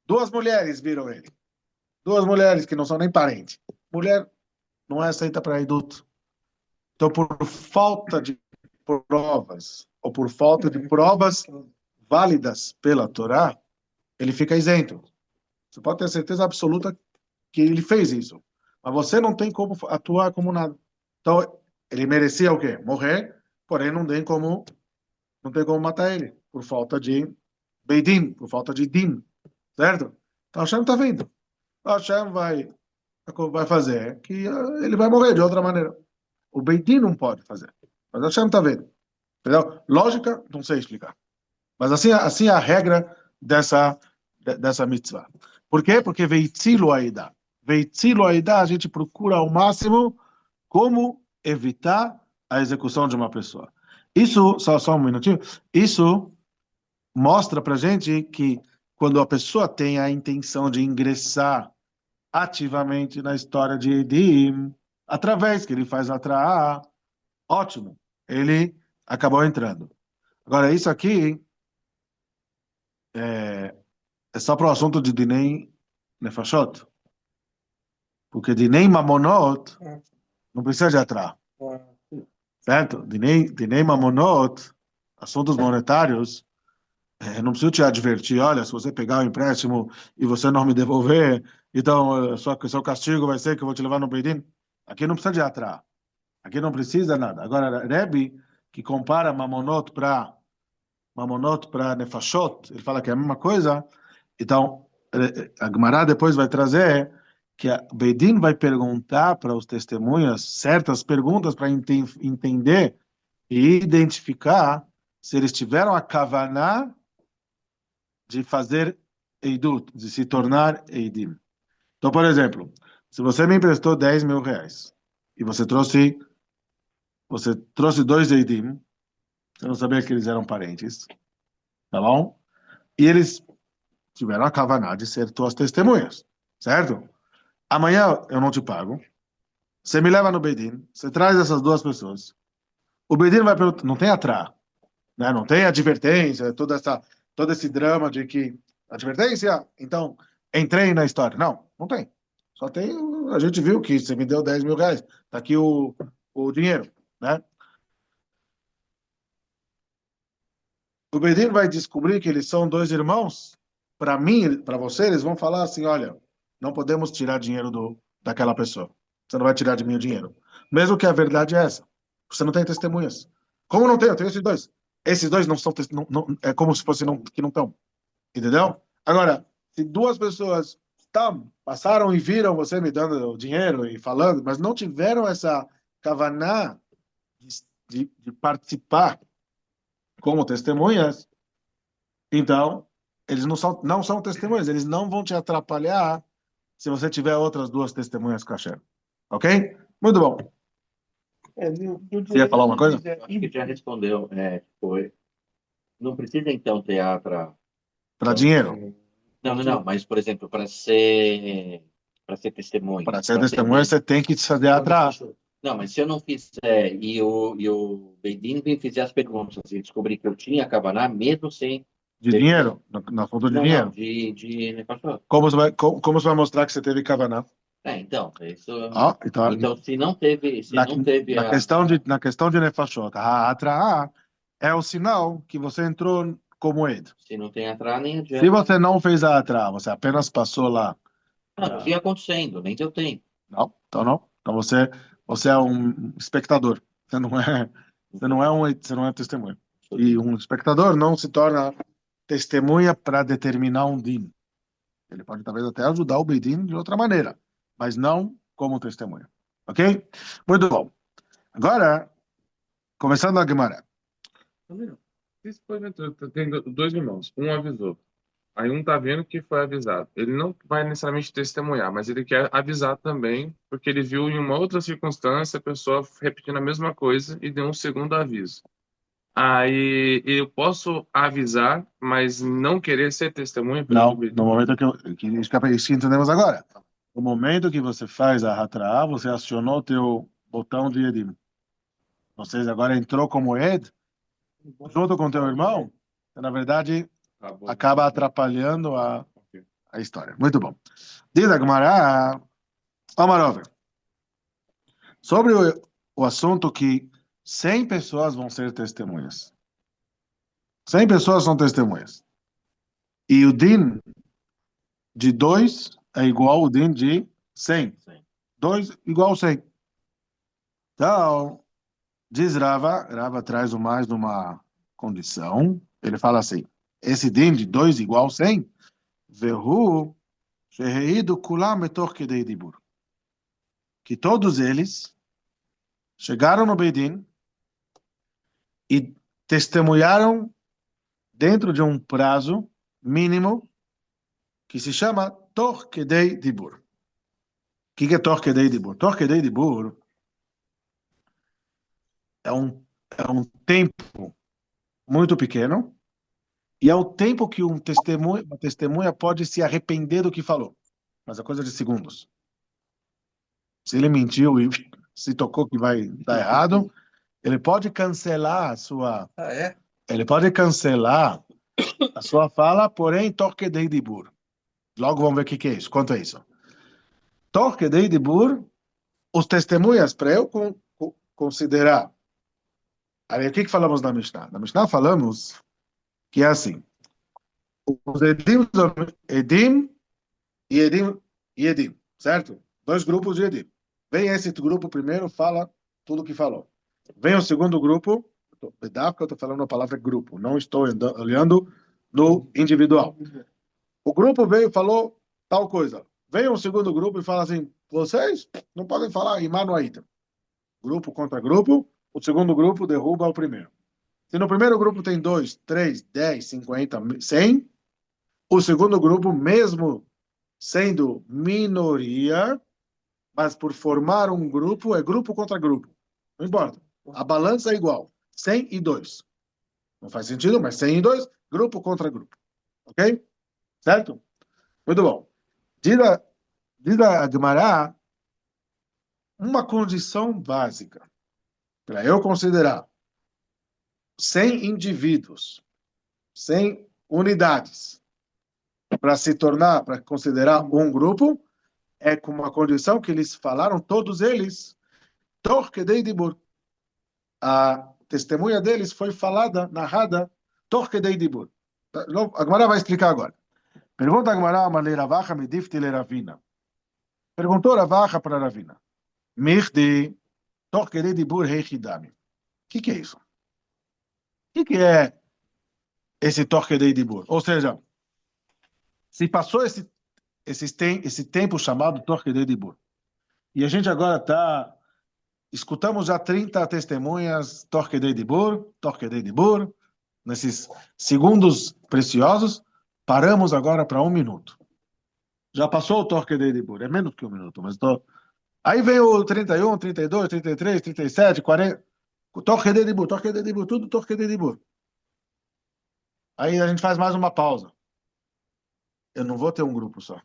duas mulheres viram ele, duas mulheres que não são nem parentes. Mulher não é aceita para adulto. Então, por falta de provas, ou por falta de provas válidas pela Torá, ele fica isento. Você pode ter certeza absoluta que ele fez isso. Mas você não tem como atuar como nada. Então, ele merecia o quê? Morrer, porém não tem como matar ele, por falta de Beidin, por falta de Din, certo? Então Hashem está vendo. Hashem vai fazer que ele vai morrer de outra maneira. O Beidin não pode fazer, mas Hashem está vendo. Entendeu? Lógica, não sei explicar. Mas assim é a regra dessa mitzvah. Por quê? Porque Veitzilu Aida. Veitzilu Aida, a gente procura ao máximo como evitar a execução de uma pessoa. Isso, só um minutinho, isso mostra pra gente que quando a pessoa tem a intenção de ingressar ativamente na história de Edim, através que ele faz atrair, ótimo, ele acabou entrando. Agora, isso aqui é só para o assunto de Dinei Nefashot, porque Dinei Mamonot não precisa de atrair. Certo? Dinei Mamonot, assuntos monetários, não preciso te advertir, olha, se você pegar o empréstimo e você não me devolver, então seu castigo vai ser que eu vou te levar no Beidin. Aqui não precisa de atrair. Aqui não precisa nada. Agora, Rebbe, que compara Mamonot para Nefashot, ele fala que é a mesma coisa, então a Gemara depois vai trazer que a Beidin vai perguntar para os testemunhas certas perguntas para entender e identificar se eles tiveram a kavaná de fazer eidut, de se tornar eidim. Então, por exemplo, se você me emprestou 10 mil reais e você trouxe dois eidim, você não sabia que eles eram parentes, tá bom? E eles tiveram a kavaná de ser tuas testemunhas, certo? Amanhã eu não te pago, você me leva no Beidin, você traz essas duas pessoas. O Beidin vai perguntar, não tem atrás, né? Não tem advertência, todo esse drama de que advertência, então entrei na história. Não, não tem. Só tem, a gente viu que você me deu 10 mil reais, tá aqui o dinheiro, né? O Beidin vai descobrir que eles são dois irmãos. Para mim, para você, eles vão falar assim: olha, não podemos tirar dinheiro daquela pessoa. Você não vai tirar de mim o dinheiro. Mesmo que a verdade é essa. Você não tem testemunhas. Como não tem? Eu tenho esses dois. Esses dois não são, é como se fosse que não estão. Entendeu? Agora, se duas pessoas passaram e viram você me dando o dinheiro e falando, mas não tiveram essa kavaná de participar como testemunhas, então eles não são testemunhas, eles não vão te atrapalhar se você tiver outras duas testemunhas kasher. Ok? Muito bom. Você ia falar uma coisa? Acho que já respondeu. Foi. Não precisa, então, ter Para dinheiro. Não. Mas, por exemplo, para ser testemunha. Para ser testemunha, você tem que fazer atrás. Não, mas se eu não fizer e o Beidin me fizer as perguntas e descobrir que eu tinha Kavaná, mesmo sem. De dinheiro? Na fonte de dinheiro? Não, de negócio. Como você vai mostrar que você teve kavaná? Então, isso. Então, Se não teve. Na questão de nefashot, a atra é o sinal que você entrou como Ed. Se não tem atrás, nem adianta. Se você não fez a atra, você apenas passou lá. Não vi acontecendo, nem deu tempo. Não, então não. Então você é um espectador. Você não é testemunha. E um espectador não se torna testemunha para determinar um din. Ele pode talvez até ajudar o Beidin de outra maneira, mas não como testemunha. Ok? Muito bom. Agora, começando a Gemara. Se porventura tem dois irmãos, um avisou. Aí um tá vendo que foi avisado. Ele não vai necessariamente testemunhar, mas ele quer avisar também, porque ele viu em uma outra circunstância a pessoa repetindo a mesma coisa e deu um segundo aviso. Aí eu posso avisar, mas não querer ser testemunha? Não, no momento isso que entendemos agora. No momento que você faz a Hatra'a, você acionou o teu botão de Edim. Você agora entrou como Ed, junto com teu irmão, na verdade, acaba atrapalhando a história. Muito bom. Diz a Gemara, Amarov, sobre o assunto que 100 pessoas vão ser testemunhas. 100 pessoas são testemunhas. E o din de 2 é igual ao din de 100. 2 igual a 100. Então, diz Rava traz mais uma condição. Ele fala assim, esse din de 2 igual a 100, Vehu shereidu kulam etor kedei dibur. Que todos eles chegaram no Beidin e testemunharam dentro de um prazo mínimo que se chama Tor Kedei Dibur. O que é Tor Kedei Dibur? Tor Kedei Dibur é um tempo muito pequeno e é o tempo que uma testemunha pode se arrepender do que falou. Mas é coisa de segundos. Se ele mentiu e se tocou que vai dar errado, ele pode cancelar a sua... Ele pode cancelar a sua fala, porém, Tor Kedei Dibur. Logo vamos ver o que é isso. Quanto é isso? Tor Kedei Dibur, os testemunhas, para eu considerar. Aí, o que falamos na Mishnah? Na Mishnah falamos que é assim. Os Edim e Edim, certo? Dois grupos de Edim. Vem esse grupo primeiro, fala tudo o que falou. Vem o segundo grupo, eu estou falando a palavra grupo, não estou olhando no individual. O grupo veio e falou tal coisa. Vem um segundo grupo e fala assim, vocês não podem falar Imanoaíta. Grupo contra grupo, o segundo grupo derruba o primeiro. Se no primeiro grupo tem 2, 3, 10, 50, 100, o segundo grupo, mesmo sendo minoria, mas por formar um grupo, é grupo contra grupo. Não importa. A balança é igual. 100 e 2. Não faz sentido, mas 100 e 2, grupo contra grupo. Ok? Certo? Muito bom. Diz a Gemara uma condição básica para eu considerar 100 indivíduos, 100 unidades, para considerar um grupo, é com uma condição que eles falaram, todos eles, Tor Kedei Dibur. A testemunha deles foi falada, narrada, Tor Kedei Dibur. A Gemara vai explicar agora. Pergunta a Gemara, Amalei Ravacha, Medifti le Ravina. Perguntou Ravacha para Ravina. Mirdi, Tor Kedei Dibur Heichidami. O que é isso? O que é esse Tor Kedei Dibur? Ou seja, se passou esse tempo chamado Tor Kedei Dibur, e a gente agora escutamos já 30 testemunhas, Tor Kedei Dibur, nesses segundos preciosos, paramos agora para 1 minuto. Já passou o Tor Kedei Dibur, é menos que 1 minuto, mas aí vem o 31, 32, 33, 37, 40, Tor Kedei Dibur, tudo Tor Kedei Dibur. Aí a gente faz mais uma pausa. Eu não vou ter um grupo só.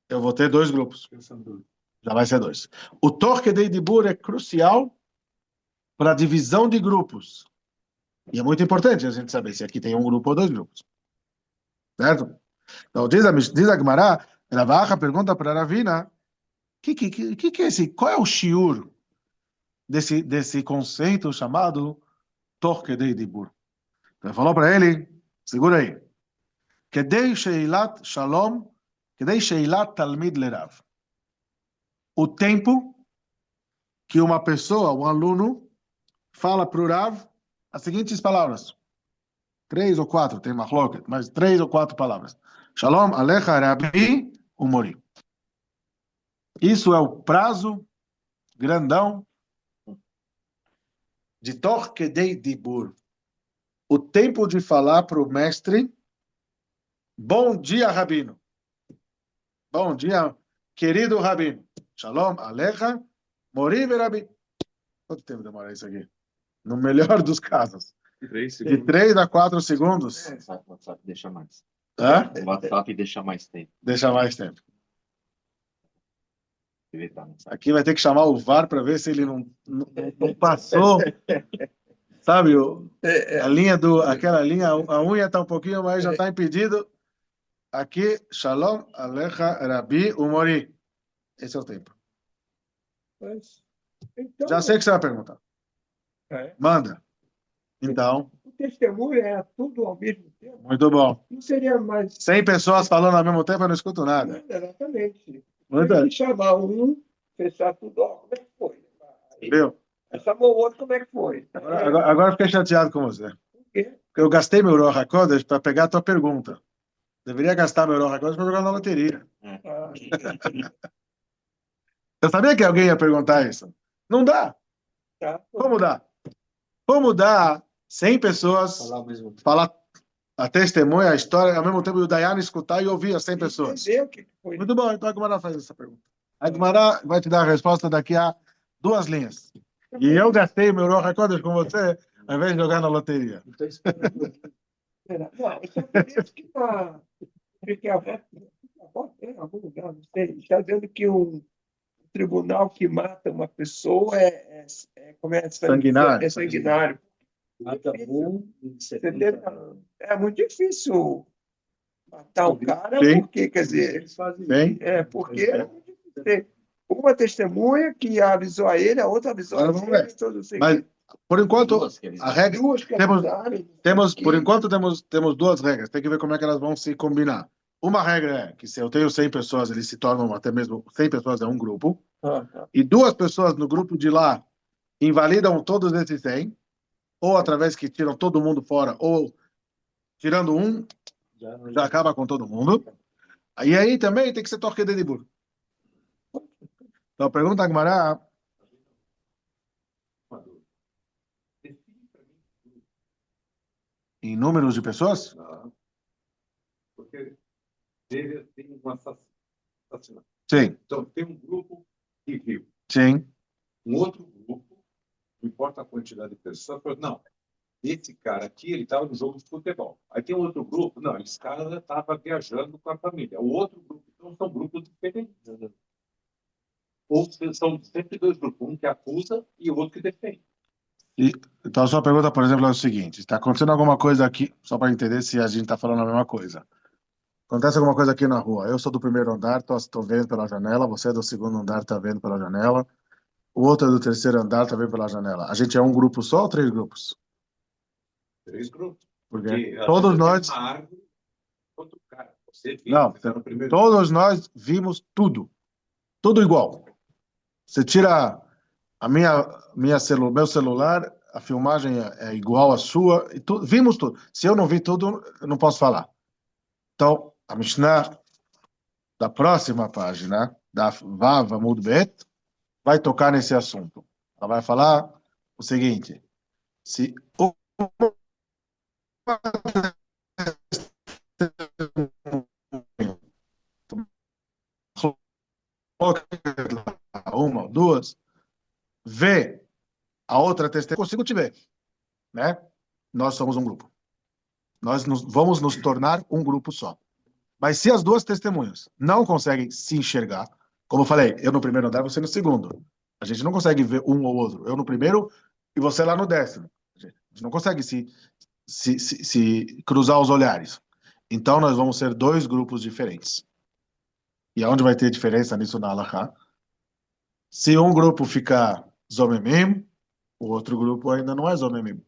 Eu vou ter 2 grupos. Já vai ser 2. O Tor Kedei Dibur é crucial para a divisão de grupos. E é muito importante a gente saber se aqui tem um grupo ou 2 grupos. Certo? Então, diz a Gemara, Ravacha pergunta para Ravina, que é esse? Qual é o shiur desse conceito chamado Tor Kedei Dibur? Então, falou para ele, segura aí. Kedei Sheilat Shalom, Kedei Sheilat Talmid Lerav. O tempo que uma pessoa, um aluno, fala para o Rav as seguintes palavras. 3 ou 4, tem machloket, mas 3 ou 4 palavras. Shalom Alecha Rabi Umori. Isso é o prazo grandão de Tor Kedei Dibur. O tempo de falar para o mestre, bom dia, Rabino. Bom dia, querido Rabino. Shalom Alecha Mori Verabi. Quanto tempo demora isso aqui? No melhor dos casos. 3 De segundos. 3 a 4 segundos. O WhatsApp deixa mais. Hã? O WhatsApp deixa mais tempo. Deixa mais tempo. Evitar, não sabe? Aqui vai ter que chamar o VAR para ver se ele não passou. Sabe, aquela linha, a unha está um pouquinho, mas já está impedido. Aqui, Shalom Alecha Rabi Umori. Esse é o tempo. Mas, então, Já sei o que você vai perguntar. Manda. Então, o testemunho é tudo ao mesmo tempo. muito bom. Não seria mais. 100 pessoas falando ao mesmo tempo, eu não escuto nada. Exatamente. Muito Tem que chamar um, fechar tudo, ó, como é que foi? Viu? Chamou o outro, como é que foi? Agora eu fiquei chateado com você. Por quê? Porque eu gastei meu Ruach HaKodesh para pegar a tua pergunta. Deveria gastar meu Ruach HaKodesh para jogar na loteria. Ah, Eu sabia que alguém ia perguntar isso. Não dá. tá. Como dá? Como dá 100 pessoas Falar ao mesmo tempo. falar a testemunha, a história, ao mesmo tempo do Dayan escutar e ouvir as 100 pessoas? Entender o que foi. Muito bom, então a Gemara faz essa pergunta. A Gemara vai te dar a resposta daqui a 2 linhas. E eu gastei meu Ruach HaKodesh com você, ao invés de jogar na loteria. Então, espera. Não, eu só por isso que porque a voz tem em algum lugar, não sei, está dizendo que um tribunal que mata uma pessoa como é Sanguinário. É sanguinário. Mata um em 70 É muito difícil matar um cara, Sim. porque, quer dizer, Eles fazem Bem, porque é muito difícil. Tem uma testemunha que avisou a ele, a outra avisou Agora a vamos ele, ver. todo o mas por enquanto, duas que eles a regra, duas que temos- avisaram, por enquanto temos 2 regras. Tem que ver como é que elas vão se combinar. Uma regra é que se eu tenho 100 pessoas, eles se tornam até mesmo 100 pessoas é um grupo. E 2 pessoas no grupo de lá invalidam todos esses 100, ou através que tiram todo mundo fora, ou tirando um, já acaba com todo mundo. E aí também tem que ser Tor Kedei Dibur. Então, pergunta a Gemara, Define para mim. em números de pessoas? Não. Porque tem um assassinato. Sim, Então, tem um grupo que viu. sim. Um outro grupo, não importa a quantidade de pessoas, falou, não, esse cara aqui, ele estava no jogo de futebol. Aí tem outro grupo, não, esse cara estava viajando com a família. O outro grupo, então, são grupos diferentes. Ou são sempre dois grupos, um que acusa e o outro que defende. Então, a sua pergunta, por exemplo, é o seguinte: está acontecendo alguma coisa aqui, só para entender se a gente está falando a mesma coisa. Acontece alguma coisa aqui na rua. Eu sou do primeiro andar, estou vendo pela janela. Você é do segundo andar, está vendo pela janela. O outro é do terceiro andar, está vendo pela janela. A gente é um grupo só ou três grupos? Três grupos. Porque Porque todos nós. uma árvore, outro cara. Você viu, Não, você tá no primeiro. todos nós vimos tudo. Tudo igual. Você tira meu celular, a filmagem é igual à sua. Vimos tudo. Se eu não vi tudo, eu não posso falar. Então, a Mishnah da próxima página, da Vav Amud Bet, vai tocar nesse assunto. Ela vai falar o seguinte: se uma ou duas vê a outra testemunha, consigo te ver, né? Nós somos um grupo. Vamos nos tornar um grupo só. Mas se as duas testemunhas não conseguem se enxergar, como eu falei, eu no primeiro andar, você no segundo. A gente não consegue ver um ou outro. Eu no primeiro e você lá no décimo. A gente não consegue se cruzar os olhares. Então nós vamos ser dois grupos diferentes. E aonde vai ter diferença nisso na Halakha? Se um grupo ficar Zomemim, o outro grupo ainda não é Zomemim.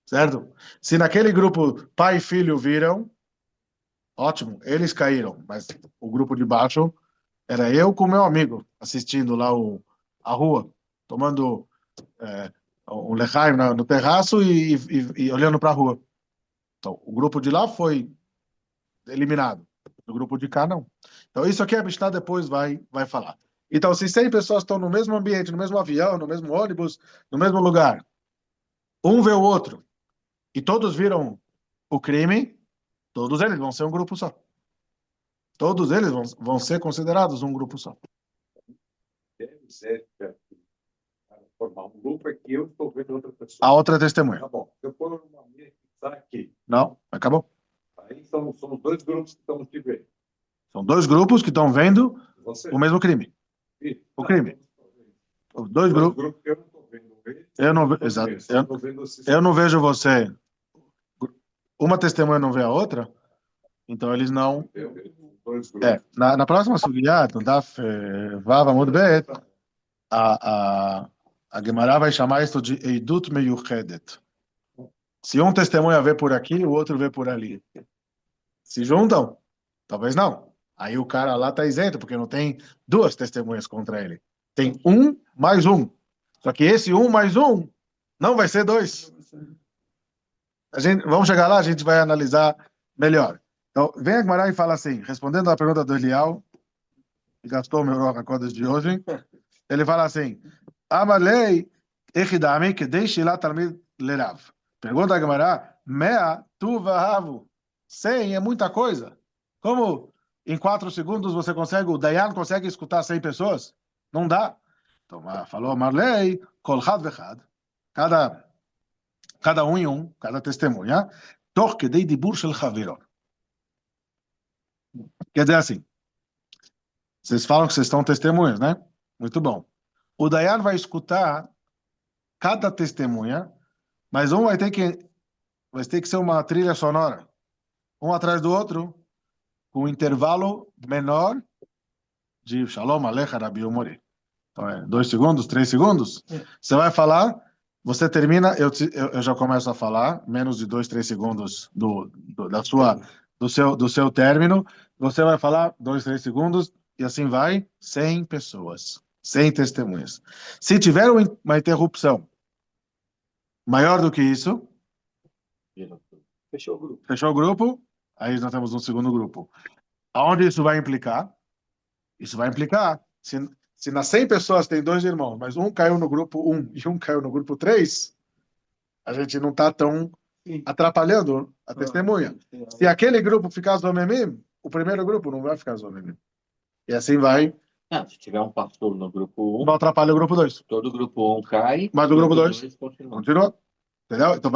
Certo? Se naquele grupo pai e filho viram, ótimo, eles caíram. Mas o grupo de baixo era eu com meu amigo, assistindo lá a rua, tomando um lechaim no terraço e olhando para a rua. Então, o grupo de lá foi eliminado. O grupo de cá, não. Então, isso aqui a Mishnah depois vai falar. Então, se 100 pessoas estão no mesmo ambiente, no mesmo avião, no mesmo ônibus, no mesmo lugar, um vê o outro, e todos viram o crime, todos eles vão ser um grupo só. Todos eles vão ser considerados um grupo só. Deve ser para formar um grupo é que eu estou vendo outra pessoa. A outra testemunha. Tá bom. Se eu for uma minha que está aqui, Não, acabou. aí somos dois grupos que estamos te vendo. São dois grupos que estão vendo Você, o mesmo crime. O crime. Os dois grupos. grupos que eu não estou vendo. Eu não, exato. Eu não vejo você. Uma testemunha não vê a outra, então eles não. Dois grupos. Na próxima sugya, no Daf Vav Amud Bet, a Gemara vai chamar isso de Eidut Meyuchedet. Se um testemunha vê por aqui, o outro vê por ali. Se juntam? Talvez não. Aí o cara lá está isento, porque não tem duas testemunhas contra ele. Tem um mais um. Só que esse um mais um não vai ser dois. Vamos chegar lá, a gente vai analisar melhor. Então, vem a Gemara e fala assim, respondendo à pergunta do Elial, que gastou o meu Roca de hoje, ele fala assim, Amalei echidami que deixe lá talmid lerav. Pergunta a Gemara, mea tu vahavu. 100 é muita coisa. Como em 4 segundos o Dayan consegue escutar 100 pessoas? Não dá. Então, falou Marley, kol had vechad. Cada um em um, cada testemunha, toch kedei dibur shel chaviro. Quer dizer assim, vocês falam que vocês estão testemunhas, né? Muito bom. O Dayan vai escutar cada testemunha, mas um vai ter que ser uma trilha sonora, um atrás do outro, com um intervalo menor de Shalom Alecha Rabi Umori. Então 2 segundos, 3 segundos. Você vai falar, você termina, eu já começo a falar, menos de 2, 3 segundos do seu término. Você vai falar 2, 3 segundos e assim vai, 100 pessoas, 100 testemunhas. Se tiver uma interrupção maior do que isso, Fechou o grupo. fechou o grupo, aí nós temos um segundo grupo. Aonde isso vai implicar? Isso vai implicar, se nas 100 pessoas tem 2 irmãos, mas um caiu no grupo 1 e um caiu no grupo 3, a gente não está tão atrapalhando a testemunha. Se aquele grupo ficar Zomemim, o primeiro grupo não vai ficar Zomemim. E assim vai. Se tiver um pastor no grupo 1, Não atrapalha o grupo 2. todo o grupo 1 cai, Mas o grupo 2 continua. continua. Entendeu? Então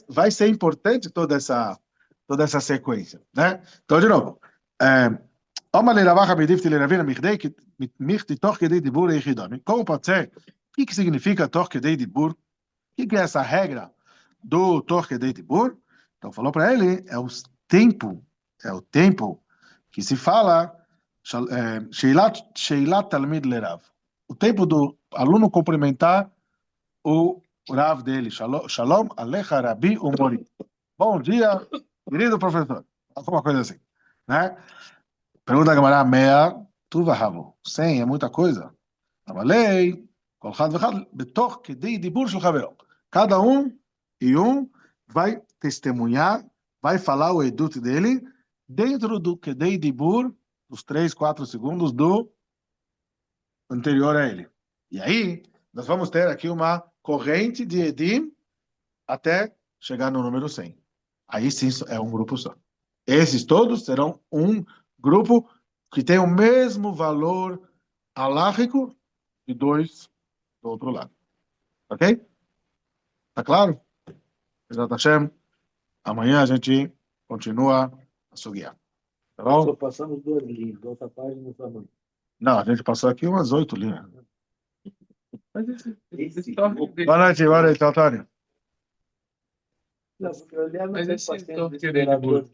vai ser importante toda essa sequência, né? Então, de novo, Oma leiravacha bedifti leiravina michti toch kedei dibur eichidami. Como pode ser? O que significa toch kedei dibur? O que é essa regra do toch kedei dibur? Então falou para ele, é o tempo que se fala Sheilat Talmid Lerav. O tempo do aluno cumprimentar o Rav dele. Shalom Alecha Rabi Umori. Bom dia, querido professor. Alguma coisa assim, né? Pergunta a Gemara, meia, tu vahavo. 100 é muita coisa. Amalei, kol chad vechad, betoch kedei dibur shel chavero. Cada e um vai testemunhar, vai falar o edut dele dentro do kedei dibur, os 3, 4 segundos do anterior a ele. E aí, nós vamos ter aqui uma corrente de edim até chegar no número 100. Aí sim é um grupo só. Esses todos serão um grupo que tem o mesmo valor halárrico de 2 do outro lado. Ok? Tá claro? Bezat Hashem. Amanhã a gente continua a suguiar. Tá bom? Só passamos 2 linhas, outra página também. Não, a gente passou aqui umas 8 linhas. Mas esse Boa noite, Antônio. Não, porque eu olhava Mas no esse paciente torque desse dele, operador.